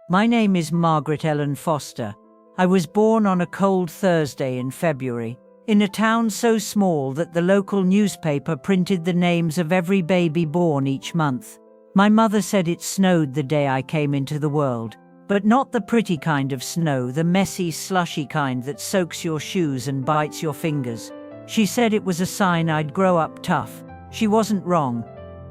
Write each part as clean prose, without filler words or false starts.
My name is Margaret Ellen Foster. I was born on a cold Thursday in February, in a town so small that the local newspaper printed the names of every baby born each month. My mother said it snowed the day I came into the world, but not the pretty kind of snow, the messy, slushy kind that soaks your shoes and bites your fingers. She said it was a sign I'd grow up tough. She wasn't wrong.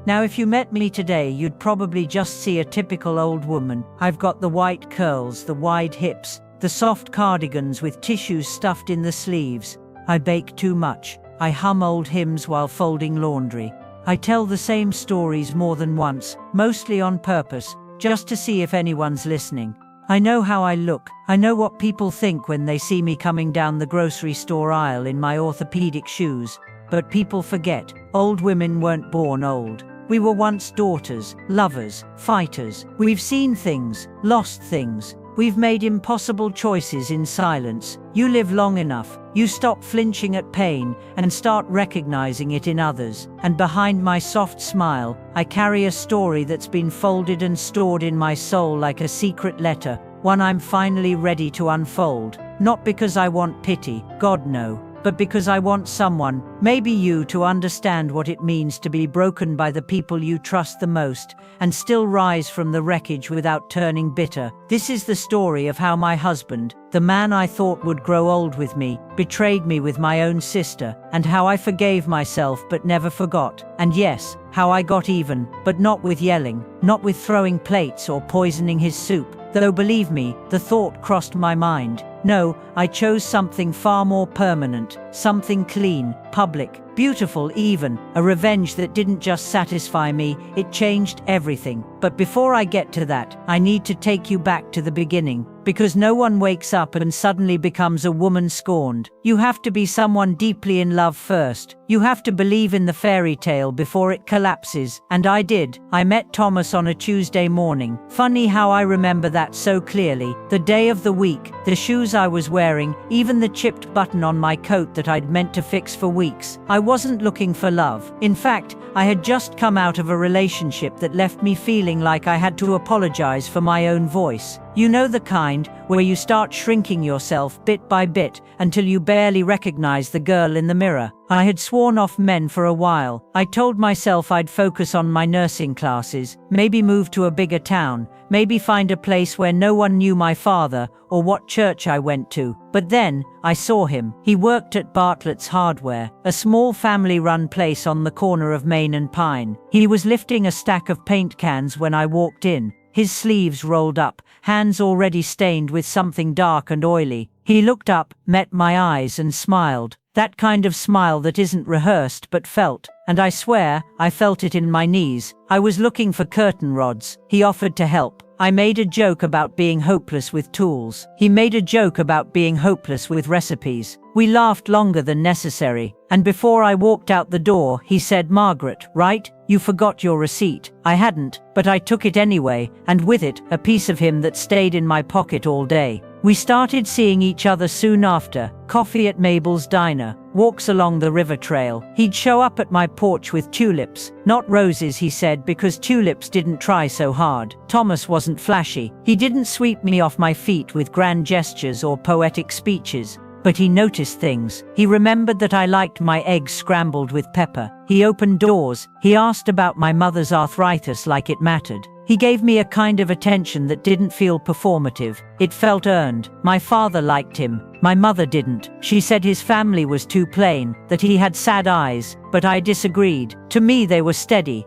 Now, if you met me today, you'd probably just see a typical old woman. I've got the white curls, the wide hips, the soft cardigans with tissues stuffed in the sleeves. I bake too much. I hum old hymns while folding laundry. I tell the same stories more than once, mostly on purpose, just to see if anyone's listening. I know how I look. I know what people think when they see me coming down the grocery store aisle in my orthopedic shoes. But people forget, old women weren't born old. We were once daughters, lovers, fighters. We've seen things, lost things. We've made impossible choices in silence. You live long enough, you stop flinching at pain and start recognizing it in others. And behind my soft smile, I carry a story that's been folded and stored in my soul like a secret letter, one I'm finally ready to unfold. Not because I want pity, God no, but because I want someone, maybe you, to understand what it means to be broken by the people you trust the most and still rise from the wreckage without turning bitter. This is the story of how my husband, the man I thought would grow old with me, betrayed me with my own sister, and how I forgave myself but never forgot. And yes, how I got even, but not with yelling, not with throwing plates or poisoning his soup. Though believe me, the thought crossed my mind. No, I chose something far more permanent, something clean, public, beautiful even, a revenge that didn't just satisfy me, it changed everything. But before I get to that, I need to take you back to the beginning, because no one wakes up and suddenly becomes a woman scorned. You have to be someone deeply in love first. You have to believe in the fairy tale before it collapses, and I did. I met Thomas on a Tuesday morning. Funny how I remember that so clearly. The day of the week, the shoes I was wearing, even the chipped button on my coat that I'd meant to fix for weeks. I wasn't looking for love. In fact, I had just come out of a relationship that left me feeling like I had to apologize for my own voice. You know the kind, where you start shrinking yourself bit by bit until you barely recognize the girl in the mirror. I had sworn off men for a while. I told myself I'd focus on my nursing classes, maybe move to a bigger town, maybe find a place where no one knew my father or what church I went to. But then, I saw him. He worked at Bartlett's Hardware, a small family-run place on the corner of Main and Pine. He was lifting a stack of paint cans when I walked in, his sleeves rolled up, hands already stained with something dark and oily. He looked up, met my eyes and smiled. That kind of smile that isn't rehearsed but felt, and I swear, I felt it in my knees. I was looking for curtain rods. He offered to help. I made a joke about being hopeless with tools. He made a joke about being hopeless with recipes. We laughed longer than necessary, and before I walked out the door, he said, "Margaret, right? You forgot your receipt." I hadn't, but I took it anyway, and with it, a piece of him that stayed in my pocket all day. We started seeing each other soon after, coffee at Mabel's diner, walks along the river trail. He'd show up at my porch with tulips. Not roses, he said, because tulips didn't try so hard. Thomas wasn't flashy. He didn't sweep me off my feet with grand gestures or poetic speeches. But he noticed things. He remembered that I liked my eggs scrambled with pepper. He opened doors. He asked about my mother's arthritis like it mattered. He gave me a kind of attention that didn't feel performative. It felt earned. My father liked him. My mother didn't. She said his family was too plain, that he had sad eyes, but I disagreed. To me they were steady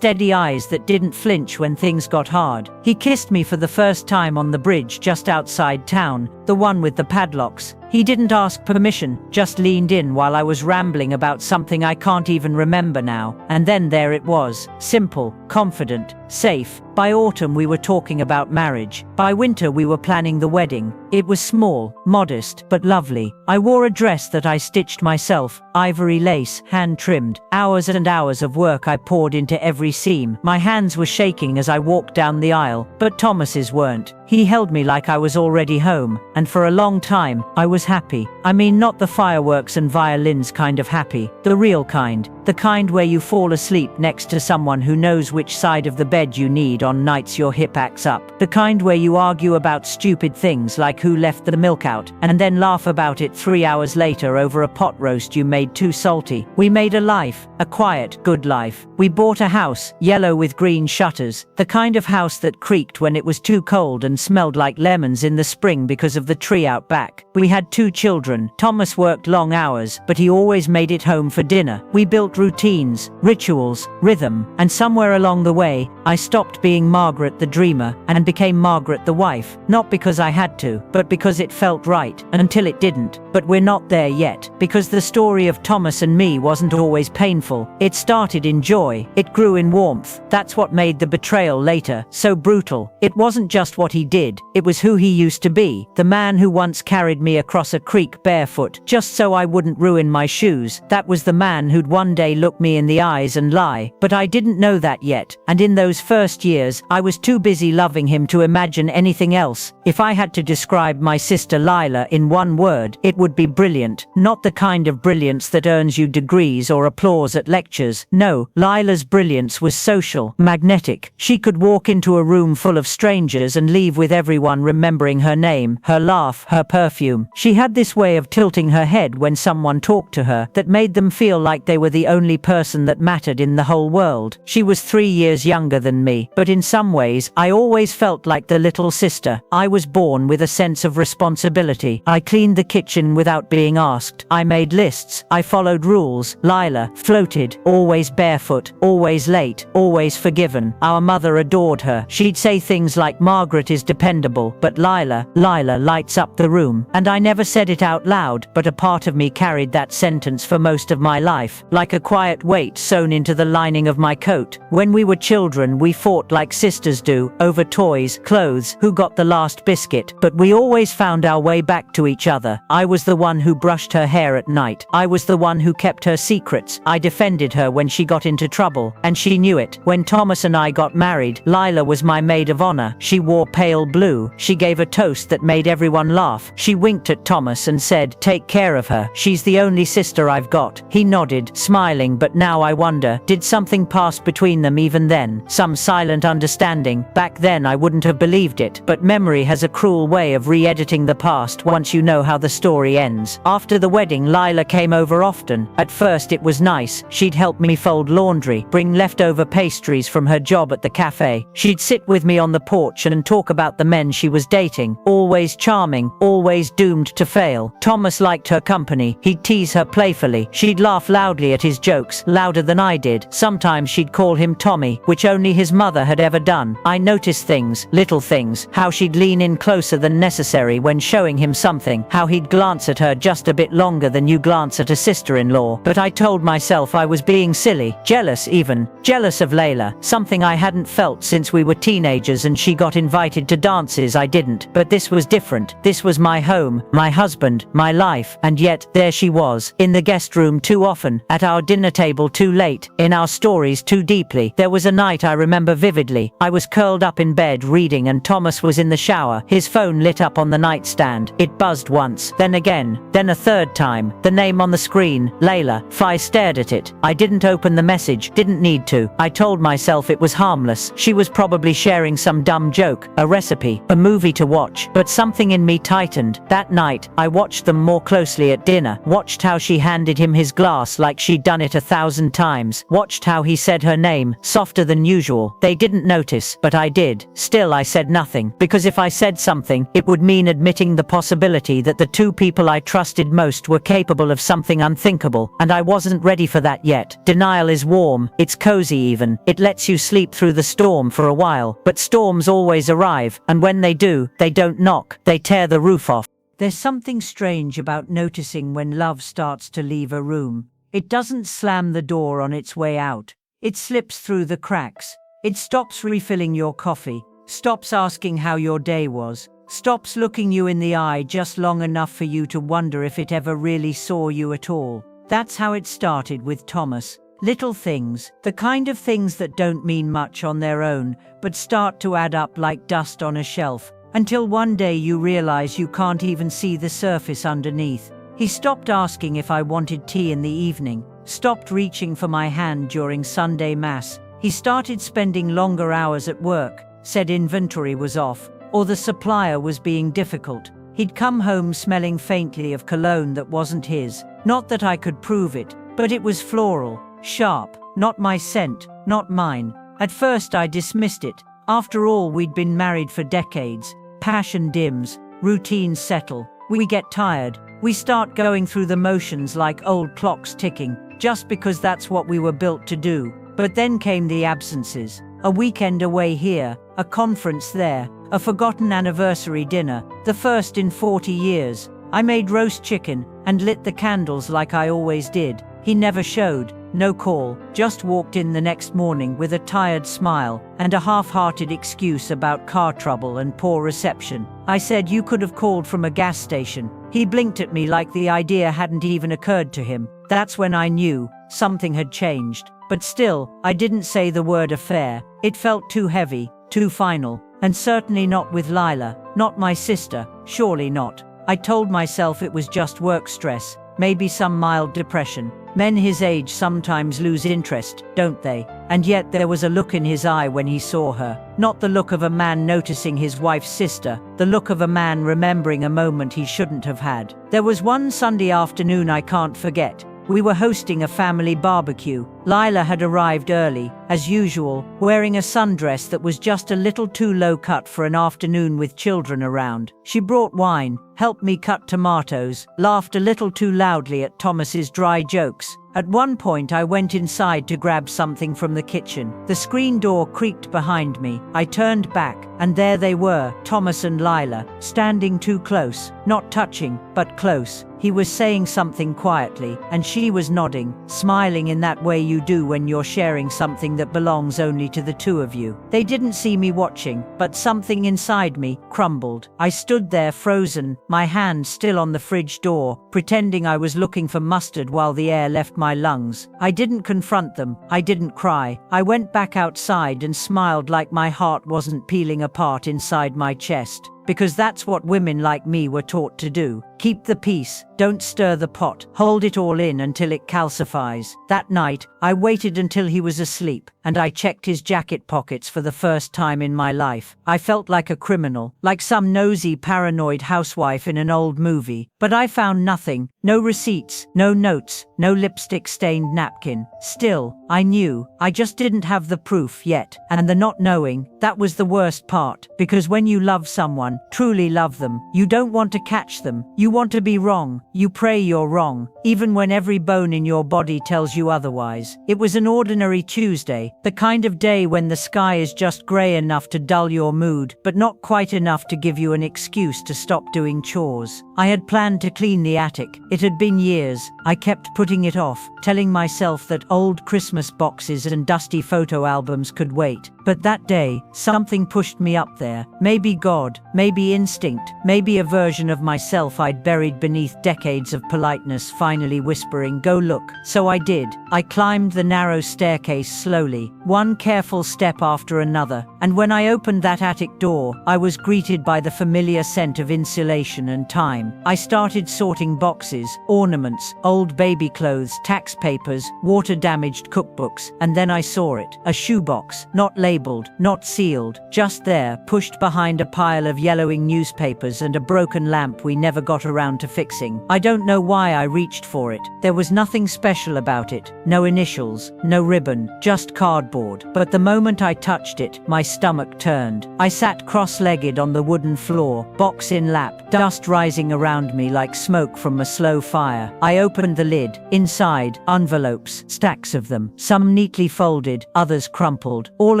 eyes that didn't flinch when things got hard. He kissed me for the first time on the bridge just outside town, the one with the padlocks. He didn't ask permission, just leaned in while I was rambling about something I can't even remember now. And then there it was, simple, confident, safe. By autumn we were talking about marriage. By winter we were planning the wedding. It was small, modest, but lovely. I wore a dress that I stitched myself, ivory lace, hand-trimmed. Hours and hours of work I poured into every seam. My hands were shaking as I walked down the aisle, but Thomas's weren't. He held me like I was already home, and for a long time, I was happy. I mean, not the fireworks and violins kind of happy, the real kind. The kind where you fall asleep next to someone who knows which side of the bed you need on nights your hip acts up. The kind where you argue about stupid things like who left the milk out, and then laugh about it 3 hours later over a pot roast you made too salty. We made a life, a quiet, good life. We bought a house, yellow with green shutters, the kind of house that creaked when it was too cold and smelled like lemons in the spring because of the tree out back. We had 2 children. Thomas worked long hours, but he always made it home for dinner. We built routines, rituals, rhythm, and somewhere along the way, I stopped being Margaret the dreamer and became Margaret the wife, not because I had to, but because it felt right, until it didn't. But we're not there yet, because the story of Thomas and me wasn't always painful. It started in joy, it grew in warmth. That's what made the betrayal later so brutal. It wasn't just what he did, it was who he used to be, the man who once carried me across a creek barefoot, just so I wouldn't ruin my shoes. That was the man who'd one day look me in the eyes and lie. But I didn't know that yet, and in those first years, I was too busy loving him to imagine anything else. If I had to describe my sister Lila in one word, it would be brilliant. Not the kind of brilliance that earns you degrees or applause at lectures. No, Lila's brilliance was social, magnetic. She could walk into a room full of strangers and leave with everyone remembering her name, her laugh, her perfume. She had this way of tilting her head when someone talked to her that made them feel like they were the only person that mattered in the whole world. She was 3 years younger than me, but in some ways, I always felt like the little sister. I was born with a sense of responsibility. I cleaned the kitchen without being asked. I made lists. I followed rules. Lila floated, always barefoot, always late, always forgiven. Our mother adored her. She'd say things like, Margaret is dependable, but Lila lights up the room. And I never said it out loud, but a part of me carried that sentence for most of my life, like a quiet weight sewn into the lining of my coat. When we were children, we fought like sisters do, over toys, clothes, who got the last biscuit, but we always found our way back to each other. I was the one who brushed her hair at night. I was the one who kept her secrets. I defended her when she got into trouble, and she knew it. When Thomas and I got married, Lila was my maid of honor. She wore pale blue. She gave a toast that made everyone laugh. She winked at Thomas and said, "Take care of her. She's the only sister I've got." He nodded, smiling, but now I wonder, did something pass between them even then? Some silent understanding? Back then I wouldn't have believed it, but memory has a cruel way of re-editing the past once you know how the story ends. After the wedding, Lila came over often. At first it was nice. She'd help me fold laundry, bring leftover pastries from her job at the cafe. She'd sit with me on the porch and talk about the men she was dating. Always charming, always doomed to fail. Thomas liked her company. He'd tease her playfully. She'd laugh loudly at his jokes, louder than I did. Sometimes she'd call him Tommy, which only his mother had ever done. I noticed things, little things, how she'd lean in closer than necessary when showing him something, how he'd glance at her just a bit longer than you glance at a sister-in-law. But I told myself I was being silly, jealous even, jealous of Layla, something I hadn't felt since we were teenagers and she got invited to dances I didn't. But this was different. This was my home, my husband, my life, and yet, there she was, in the guest room too often, at our dinner table too late, in our stories too deeply. There was a night I remember vividly. I was curled up in bed reading and Thomas was in the shower, his phone lit up on the nightstand. It buzzed once, then again, then a third time. The name on the screen, Layla. I stared at it. I didn't open the message, didn't need to. I told myself it was harmless. She was probably sharing some dumb joke, a recipe, a movie to watch. But something in me tightened. That night, I watched them more closely at dinner, watched how she handed him his glass like she'd done it 1,000 times, watched how he said her name, softer than usual. They didn't notice, but I did. Still I said nothing, because if I said something, it would mean admitting the possibility that the two people I trusted most were capable of something unthinkable, and I wasn't ready for that yet. Denial is warm, it's cozy even, it lets you sleep through the storm for a while, but storms always arrive, and when they do, they don't knock, they tear the roof off. There's something strange about noticing when love starts to leave a room. It doesn't slam the door on its way out. It slips through the cracks. It stops refilling your coffee, stops asking how your day was, stops looking you in the eye just long enough for you to wonder if it ever really saw you at all. That's how it started with Thomas. Little things, the kind of things that don't mean much on their own, but start to add up like dust on a shelf. until one day you realize you can't even see the surface underneath. He stopped asking if I wanted tea in the evening, stopped reaching for my hand during Sunday Mass. He started spending longer hours at work, said inventory was off, or the supplier was being difficult. He'd come home smelling faintly of cologne that wasn't his. Not that I could prove it, but it was floral, sharp, not my scent, not mine. At first I dismissed it. After all, we'd been married for decades. Passion dims, routines settle, we get tired. We start going through the motions like old clocks ticking, just because that's what we were built to do. But then came the absences. A weekend away here, a conference there, a forgotten anniversary dinner, the first in 40 years. I made roast chicken and lit the candles like I always did. He never showed, no call, just walked in the next morning with a tired smile and a half-hearted excuse about car trouble and poor reception. I said, "You could have called from a gas station." He blinked at me like the idea hadn't even occurred to him. That's when I knew something had changed. But still, I didn't say the word affair. It felt too heavy, too final. And certainly not with Lila, not my sister, surely not. I told myself it was just work stress, maybe some mild depression. Men his age sometimes lose interest, don't they? And yet there was a look in his eye when he saw her. Not the look of a man noticing his wife's sister, the look of a man remembering a moment he shouldn't have had. There was one Sunday afternoon I can't forget. We were hosting a family barbecue. Lila had arrived early, as usual, wearing a sundress that was just a little too low cut for an afternoon with children around. She brought wine, helped me cut tomatoes, laughed a little too loudly at Thomas's dry jokes. At one point I went inside to grab something from the kitchen. The screen door creaked behind me. I turned back, and there they were, Thomas and Lila, standing too close, not touching, but close. He was saying something quietly, and she was nodding, smiling in that way you do when you're sharing something that belongs only to the two of you. They didn't see me watching, but something inside me crumbled. I stood there frozen, my hand still on the fridge door, pretending I was looking for mustard while the air left my lungs. I didn't confront them. I didn't cry. I went back outside and smiled like my heart wasn't peeling apart inside my chest. Because that's what women like me were taught to do. Keep the peace, don't stir the pot, hold it all in until it calcifies. That night, I waited until he was asleep, and I checked his jacket pockets for the first time in my life. I felt like a criminal, like some nosy, paranoid housewife in an old movie. But I found nothing, no receipts, no notes, no lipstick-stained napkin. Still, I knew, I just didn't have the proof yet. And the not knowing, that was the worst part, because when you love someone, truly love them, you don't want to catch them. You want to be wrong. You pray you're wrong, even when every bone in your body tells you otherwise. It was an ordinary Tuesday, the kind of day when the sky is just grey enough to dull your mood, but not quite enough to give you an excuse to stop doing chores. I had planned to clean the attic. It had been years. I kept putting it off, telling myself that old Christmas boxes and dusty photo albums could wait. But that day, something pushed me up there. Maybe God, maybe instinct, maybe a version of myself I'd buried beneath decades of politeness finally whispering, "Go look." So I did. I climbed the narrow staircase slowly, one careful step after another, and when I opened that attic door, I was greeted by the familiar scent of insulation and time. I started sorting boxes, ornaments, old baby clothes, tax papers, water-damaged cookbooks, and then I saw it. A shoebox, not labeled, not sealed, just there, pushed behind a pile of yellowing newspapers and a broken lamp we never got around to fixing. I don't know why I reached for it. There was nothing special about it. No initials, no ribbon, just cardboard. But the moment I touched it, my stomach turned. I sat cross-legged on the wooden floor, box in lap, dust rising around me like smoke from a slow fire. I opened the lid. Inside, envelopes, stacks of them, some neatly folded, others crumpled, all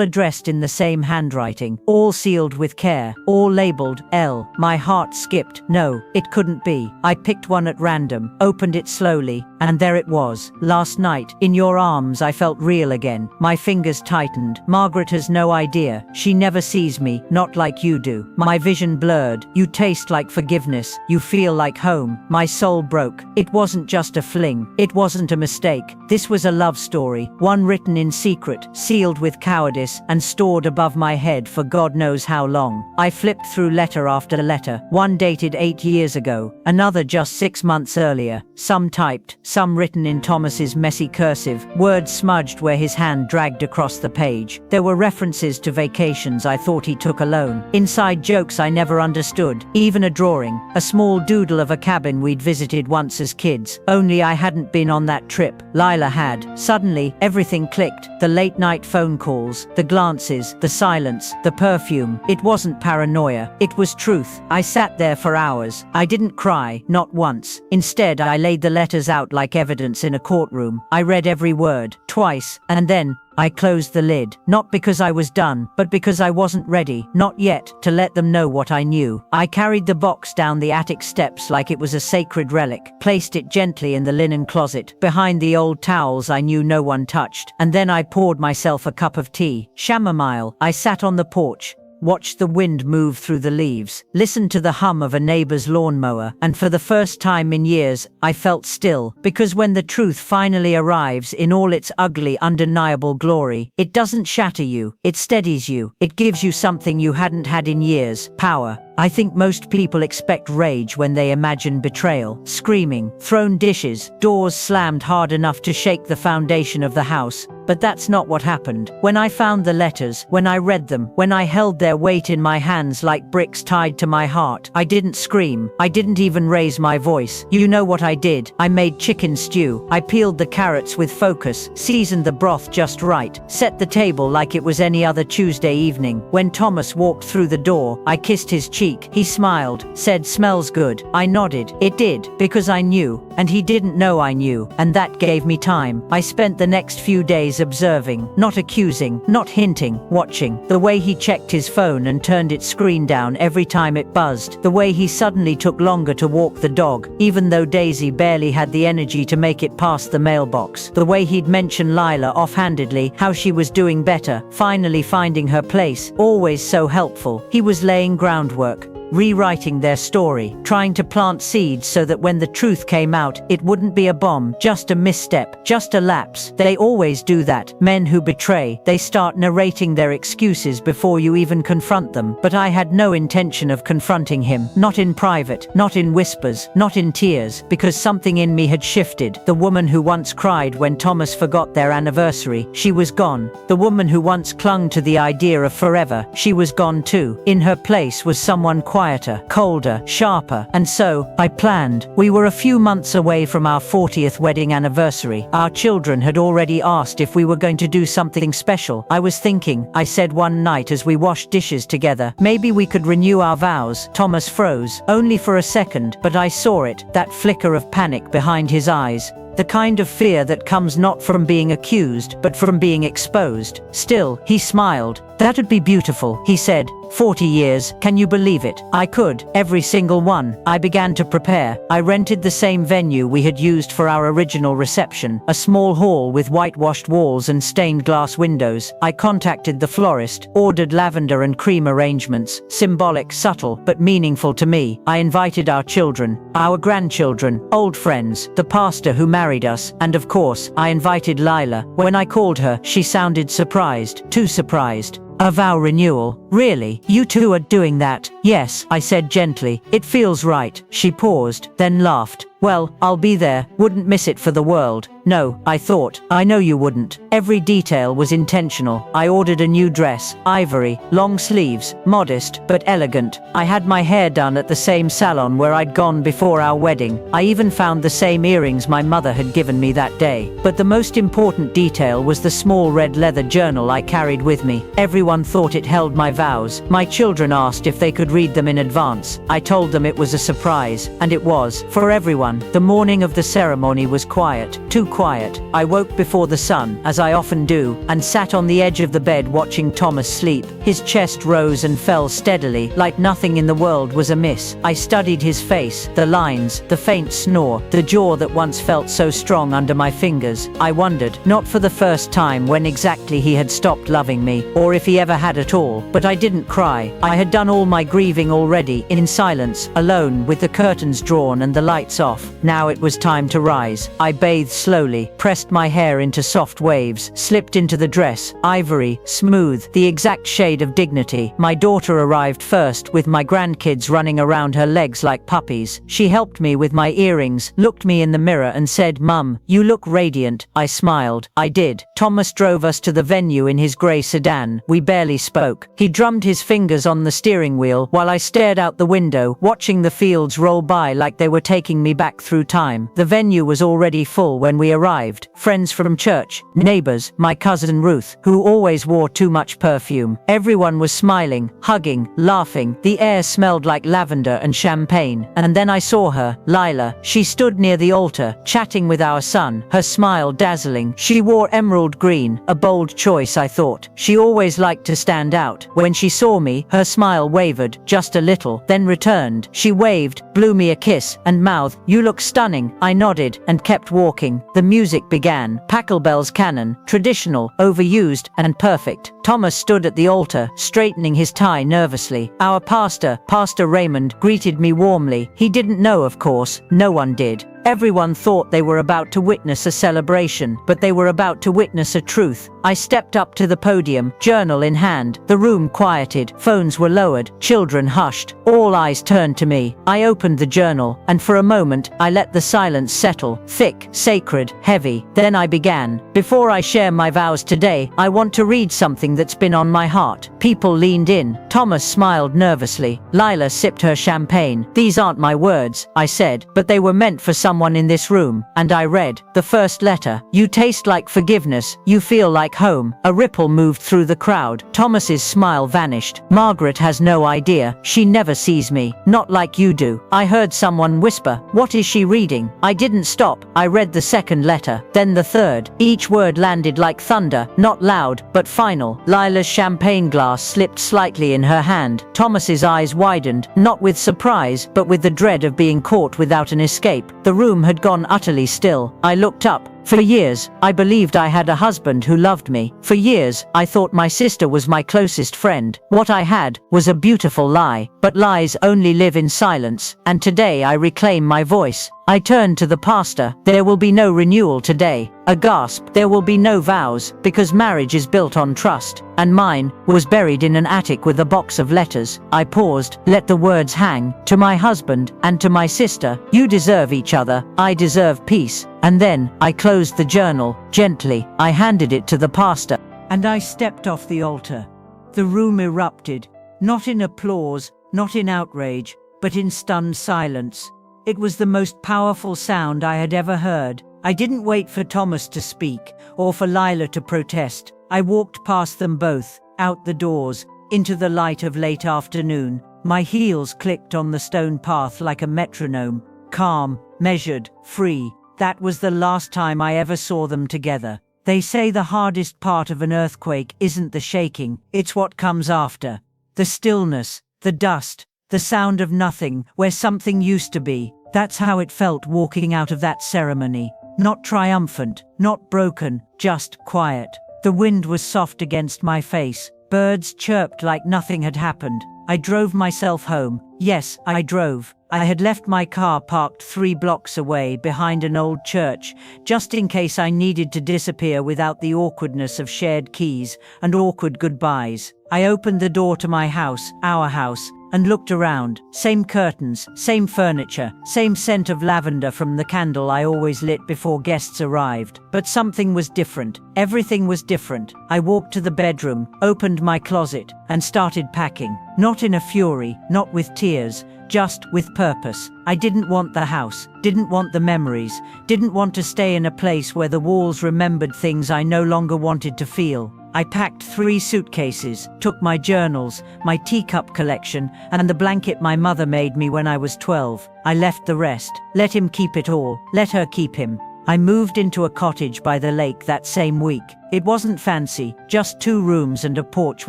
addressed in the same handwriting, all sealed with care, all labeled L. My heart skipped. No, it couldn't be. I picked one at random, opened it slowly, And there it was. Last night, in your arms, I felt real again. My fingers tightened. Margaret has no idea. She never sees me, not like you do. My vision blurred. You taste like forgiveness. You feel like home. My soul broke. It wasn't just a fling. It wasn't a mistake. This was a love story, one written in secret, sealed with cowardice, and stored above my head for God knows how long. I flipped through letter after letter, one dated 8 years ago, another just 6 months earlier, some typed, some written in Thomas's messy cursive, words smudged where his hand dragged across the page. There were references to vacations I thought he took alone, inside jokes I never understood, even a drawing, a small doodle of a cabin we'd visited once as kids, only I hadn't been on that trip. Lila had. Suddenly, everything clicked. The late-night phone calls, the glances, the silence, the perfume. It wasn't paranoia. It was truth. I sat there for hours. I didn't cry, not once. Instead, I laid the letters out like evidence in a courtroom. I read every word, twice, and then I closed the lid, not because I was done, but because I wasn't ready, not yet, to let them know what I knew. I carried the box down the attic steps like it was a sacred relic, placed it gently in the linen closet, behind the old towels I knew no one touched, and then I poured myself a cup of tea. Chamomile. I sat on the porch, watched the wind move through the leaves, listened to the hum of a neighbor's lawnmower, and for the first time in years, I felt still, because when the truth finally arrives in all its ugly, undeniable glory, it doesn't shatter you, it steadies you, it gives you something you hadn't had in years: power. I think most people expect rage when they imagine betrayal, screaming, thrown dishes, doors slammed hard enough to shake the foundation of the house. But that's not what happened. When I found the letters, when I read them, when I held their weight in my hands like bricks tied to my heart, I didn't scream. I didn't even raise my voice. You know what I did? I made chicken stew. I peeled the carrots with focus, seasoned the broth just right, set the table like it was any other Tuesday evening. When Thomas walked through the door, I kissed his cheek. He smiled, said, "Smells good." I nodded. It did, because I knew, and he didn't know I knew, and that gave me time. I spent the next few days observing, not accusing, not hinting, watching. The way he checked his phone and turned its screen down every time it buzzed. The way he suddenly took longer to walk the dog, even though Daisy barely had the energy to make it past the mailbox. The way he'd mention Lila offhandedly, how she was doing better, finally finding her place, always so helpful. He was laying groundwork, rewriting their story, trying to plant seeds so that when the truth came out, it wouldn't be a bomb, just a misstep, just a lapse. They always do that. Men who betray, they start narrating their excuses before you even confront them. But I had no intention of confronting him, not in private, not in whispers, not in tears, because something in me had shifted. The woman who once cried when Thomas forgot their anniversary, she was gone. The woman who once clung to the idea of forever, she was gone too. In her place was someone quieter, colder, sharper, and so, I planned. We were a few months away from our 40th wedding anniversary. Our children had already asked if we were going to do something special. I was thinking, I said one night as we washed dishes together, maybe we could renew our vows. Thomas froze, only for a second, but I saw it, that flicker of panic behind his eyes. The kind of fear that comes not from being accused, but from being exposed. Still, he smiled. "That'd be beautiful," he said. 40 years, can you believe it? I could, every single one. I began to prepare. I rented the same venue we had used for our original reception, a small hall with whitewashed walls and stained glass windows. I contacted the florist, ordered lavender and cream arrangements, symbolic, subtle, but meaningful to me. I invited our children, our grandchildren, old friends, the pastor who married us, and of course, I invited Lila. When I called her, she sounded surprised, too surprised. "A vow renewal? Really? You two are doing that?" "Yes," I said gently. "It feels right." She paused, then laughed. "Well, I'll be there. Wouldn't miss it for the world." "No," I thought. "I know you wouldn't." Every detail was intentional. I ordered a new dress, ivory, long sleeves, modest, but elegant. I had my hair done at the same salon where I'd gone before our wedding. I even found the same earrings my mother had given me that day. But the most important detail was the small red leather journal I carried with me. Everyone thought it held my vows. My children asked if they could read them in advance. I told them it was a surprise, and it was, for everyone. everyone. The morning of the ceremony was quiet, too quiet. I woke before the sun, as I often do, and sat on the edge of the bed watching Thomas sleep. His chest rose and fell steadily, like nothing in the world was amiss. I studied his face, the lines, the faint snore, the jaw that once felt so strong under my fingers. I wondered, not for the first time, when exactly he had stopped loving me, or if he ever had at all. But I didn't cry. I had done all my grieving already, in silence, alone, with the curtains drawn and the lights off. Now it was time to rise. I bathed slowly, pressed my hair into soft waves, slipped into the dress, ivory, smooth, the exact shade of dignity. My daughter arrived first, with my grandkids running around her legs like puppies. She helped me with my earrings, looked me in the mirror and said, "Mum, you look radiant." I smiled. I did. Thomas drove us to the venue in his grey sedan. We barely spoke. He drummed his fingers on the steering wheel while I stared out the window, watching the fields roll by like they were taking me back through time. The venue was already full when we arrived. Friends from church, neighbors, my cousin Ruth, who always wore too much perfume. Everyone was smiling, hugging, laughing. The air smelled like lavender and champagne. And then I saw her, Lila. She stood near the altar, chatting with our son, her smile dazzling. She wore emerald green, a bold choice, I thought. She always liked to stand out. When she saw me, her smile wavered, just a little, then returned. She waved, blew me a kiss, and mouthed, "You look stunning." I nodded, and kept walking. The music began. Pachelbel's canon, traditional, overused, and perfect. Thomas stood at the altar, straightening his tie nervously. Our pastor, Pastor Raymond, greeted me warmly. He didn't know, of course. No one did. Everyone thought they were about to witness a celebration, but they were about to witness a truth. I stepped up to the podium, journal in hand. The room quieted, phones were lowered, children hushed. All eyes turned to me. I opened the journal, and for a moment, I let the silence settle, thick, sacred, heavy. Then I began. Before I share my vows today, I want to read something that's been on my heart. People leaned in. Thomas smiled nervously. Lila sipped her champagne. "These aren't my words," I said, "but they were meant for someone in this room." And I read the first letter. "You taste like forgiveness. You feel like home." A ripple moved through the crowd. Thomas's smile vanished. "Margaret has no idea. She never sees me. Not like you do." I heard someone whisper, "What is she reading?" I didn't stop. I read the second letter, then the third. Each word landed like thunder, not loud, but final. Lila's champagne glass slipped slightly in her hand. Thomas's eyes widened, not with surprise, but with the dread of being caught without an escape. The room had gone utterly still. I looked up. For years, I believed I had a husband who loved me. For years, I thought my sister was my closest friend. What I had was a beautiful lie. But lies only live in silence. And today I reclaim my voice. I turned to the pastor. "There will be no renewal today." A gasp. "There will be no vows, because marriage is built on trust. And mine was buried in an attic with a box of letters." I paused, let the words hang. "To my husband, and to my sister, you deserve each other. I deserve peace." And then, I closed the journal. Gently, I handed it to the pastor. And I stepped off the altar. The room erupted. Not in applause, not in outrage, but in stunned silence. It was the most powerful sound I had ever heard. I didn't wait for Thomas to speak, or for Lila to protest. I walked past them both, out the doors, into the light of late afternoon. My heels clicked on the stone path like a metronome. Calm, measured, free. That was the last time I ever saw them together. They say the hardest part of an earthquake isn't the shaking, it's what comes after. The stillness, the dust, the sound of nothing, where something used to be. That's how it felt walking out of that ceremony. Not triumphant, not broken, just quiet. The wind was soft against my face. Birds chirped like nothing had happened. I drove myself home. Yes, I drove. I had left my car parked 3 blocks away behind an old church, just in case I needed to disappear without the awkwardness of shared keys and awkward goodbyes. I opened the door to my house, our house, and looked around. Same curtains, same furniture, same scent of lavender from the candle I always lit before guests arrived. But something was different. Everything was different. I walked to the bedroom, opened my closet, and started packing. Not in a fury, not with tears, just with purpose. I didn't want the house, didn't want the memories, didn't want to stay in a place where the walls remembered things I no longer wanted to feel. I packed 3 suitcases, took my journals, my teacup collection, and the blanket my mother made me when I was 12. I left the rest. Let him keep it all. Let her keep him. I moved into a cottage by the lake that same week. It wasn't fancy, just 2 rooms and a porch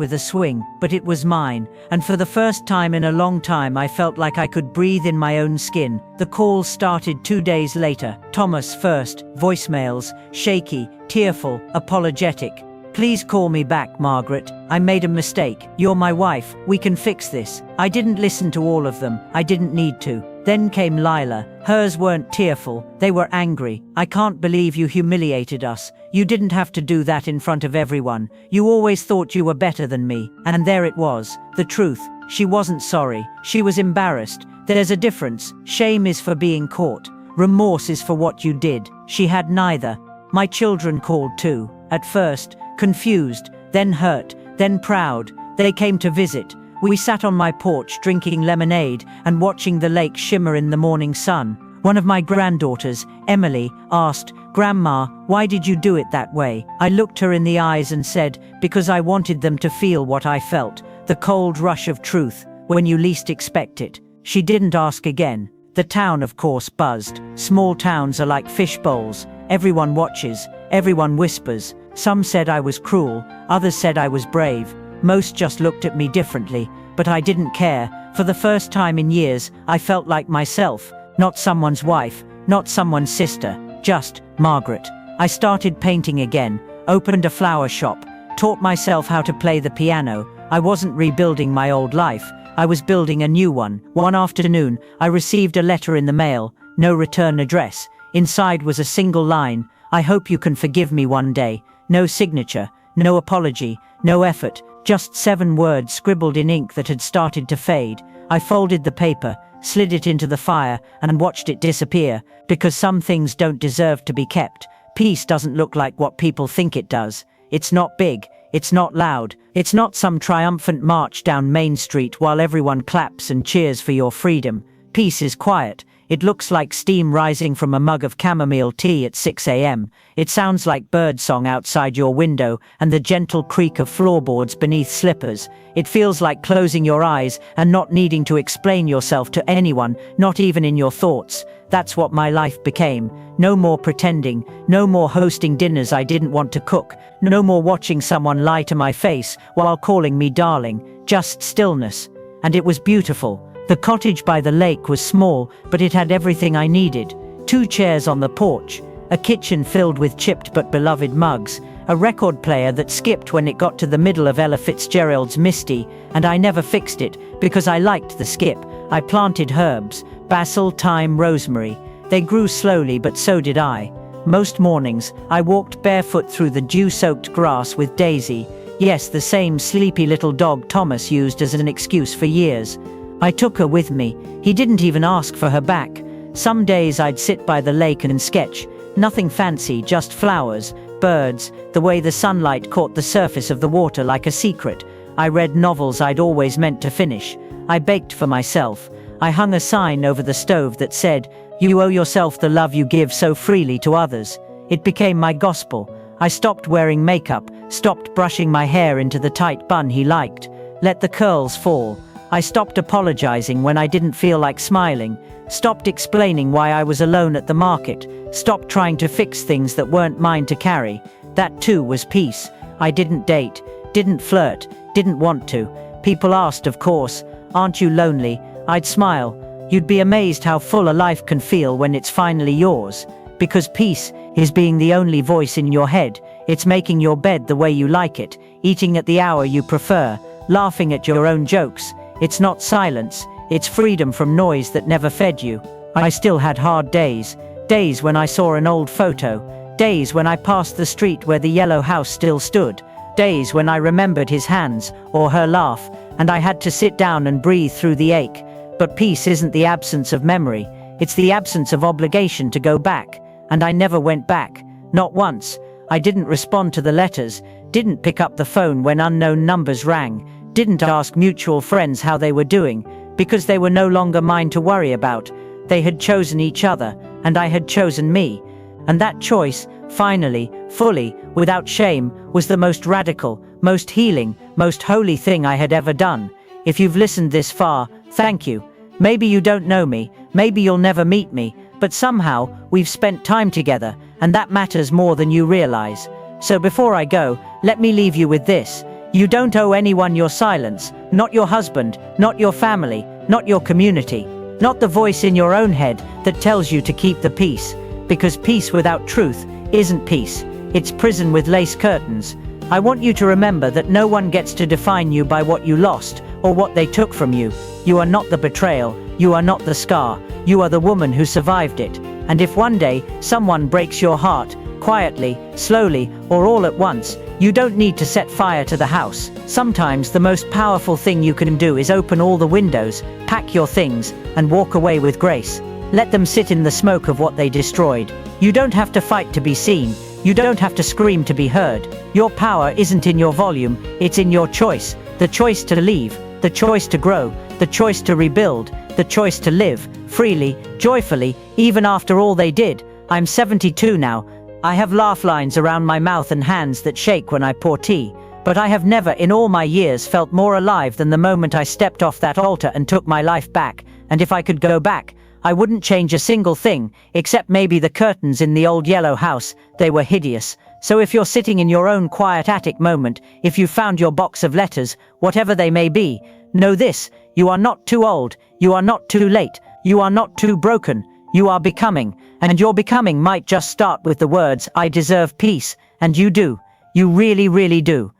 with a swing, but it was mine, and for the first time in a long time I felt like I could breathe in my own skin. The calls started 2 days later. Thomas first, voicemails, shaky, tearful, apologetic. Please call me back, Margaret. I made a mistake. You're my wife. We can fix this. I didn't listen to all of them. I didn't need to. Then came Lila. Hers weren't tearful. They were angry. I can't believe you humiliated us. You didn't have to do that in front of everyone. You always thought you were better than me. And there it was. The truth. She wasn't sorry. She was embarrassed. There's a difference. Shame is for being caught. Remorse is for what you did. She had neither. My children called too. At first, confused, then hurt, then proud. They came to visit. We sat on my porch drinking lemonade and watching the lake shimmer in the morning sun. One of my granddaughters, Emily, asked, "Grandma, why did you do it that way?" I looked her in the eyes and said, "Because I wanted them to feel what I felt, the cold rush of truth, when you least expect it." She didn't ask again. The town, of course, buzzed. Small towns are like fish bowls. Everyone watches, everyone whispers. Some said I was cruel, others said I was brave. Most just looked at me differently, but I didn't care. For the first time in years, I felt like myself, not someone's wife, not someone's sister, just Margaret. I started painting again, opened a flower shop, taught myself how to play the piano. I wasn't rebuilding my old life, I was building a new one. One afternoon, I received a letter in the mail, no return address. Inside was a single line, "I hope you can forgive me one day." No signature, no apology, no effort. Just 7 words scribbled in ink that had started to fade. I folded the paper, slid it into the fire, and watched it disappear, because some things don't deserve to be kept. Peace doesn't look like what people think it does. It's not big, it's not loud, it's not some triumphant march down Main Street while everyone claps and cheers for your freedom. Peace is quiet. It looks like steam rising from a mug of chamomile tea at 6 a.m. It sounds like birdsong outside your window and the gentle creak of floorboards beneath slippers. It feels like closing your eyes and not needing to explain yourself to anyone, not even in your thoughts. That's what my life became. No more pretending, no more hosting dinners I didn't want to cook, no more watching someone lie to my face while calling me darling, just stillness. And it was beautiful. The cottage by the lake was small, but it had everything I needed. 2 chairs on the porch, a kitchen filled with chipped but beloved mugs, a record player that skipped when it got to the middle of Ella Fitzgerald's Misty, and I never fixed it because I liked the skip. I planted herbs, basil, thyme, rosemary. They grew slowly, but so did I. Most mornings, I walked barefoot through the dew-soaked grass with Daisy. Yes, the same sleepy little dog Thomas used as an excuse for years. I took her with me. He didn't even ask for her back. Some days I'd sit by the lake and sketch. Nothing fancy, just flowers, birds, the way the sunlight caught the surface of the water like a secret. I read novels I'd always meant to finish. I baked for myself. I hung a sign over the stove that said, "You owe yourself the love you give so freely to others." It became my gospel. I stopped wearing makeup, stopped brushing my hair into the tight bun he liked, let the curls fall. I stopped apologizing when I didn't feel like smiling, stopped explaining why I was alone at the market, stopped trying to fix things that weren't mine to carry. That too was peace. I didn't date, didn't flirt, didn't want to. People asked, of course, "Aren't you lonely?" I'd smile. You'd be amazed how full a life can feel when it's finally yours. Because peace is being the only voice in your head. It's making your bed the way you like it, eating at the hour you prefer, laughing at your own jokes. It's not silence, it's freedom from noise that never fed you. I still had hard days. Days when I saw an old photo. Days when I passed the street where the yellow house still stood. Days when I remembered his hands, or her laugh, and I had to sit down and breathe through the ache. But peace isn't the absence of memory. It's the absence of obligation to go back. And I never went back. Not once. I didn't respond to the letters, didn't pick up the phone when unknown numbers rang, didn't ask mutual friends how they were doing, because they were no longer mine to worry about. They had chosen each other, and I had chosen me. And that choice, finally, fully, without shame, was the most radical, most healing, most holy thing I had ever done. If you've listened this far, thank you. Maybe you don't know me, maybe you'll never meet me, but somehow, we've spent time together, and that matters more than you realize. So before I go, let me leave you with this. You don't owe anyone your silence, not your husband, not your family, not your community, not the voice in your own head that tells you to keep the peace. Because peace without truth isn't peace, it's prison with lace curtains. I want you to remember that no one gets to define you by what you lost, or what they took from you. You are not the betrayal, you are not the scar, you are the woman who survived it. And if one day, someone breaks your heart, quietly, slowly, or all at once, you don't need to set fire to the house. Sometimes the most powerful thing you can do is open all the windows, pack your things, and walk away with grace. Let them sit in the smoke of what they destroyed. You don't have to fight to be seen. You don't have to scream to be heard. Your power isn't in your volume, it's in your choice. The choice to leave, the choice to grow, the choice to rebuild, the choice to live, freely, joyfully, even after all they did. I'm 72 now. I have laugh lines around my mouth and hands that shake when I pour tea. But I have never in all my years felt more alive than the moment I stepped off that altar and took my life back. And if I could go back, I wouldn't change a single thing, except maybe the curtains in the old yellow house. They were hideous. So if you're sitting in your own quiet attic moment, if you found your box of letters, whatever they may be, know this: you are not too old, you are not too late, you are not too broken, you are becoming, and your becoming might just start with the words, I deserve peace, and you do. You really, really do.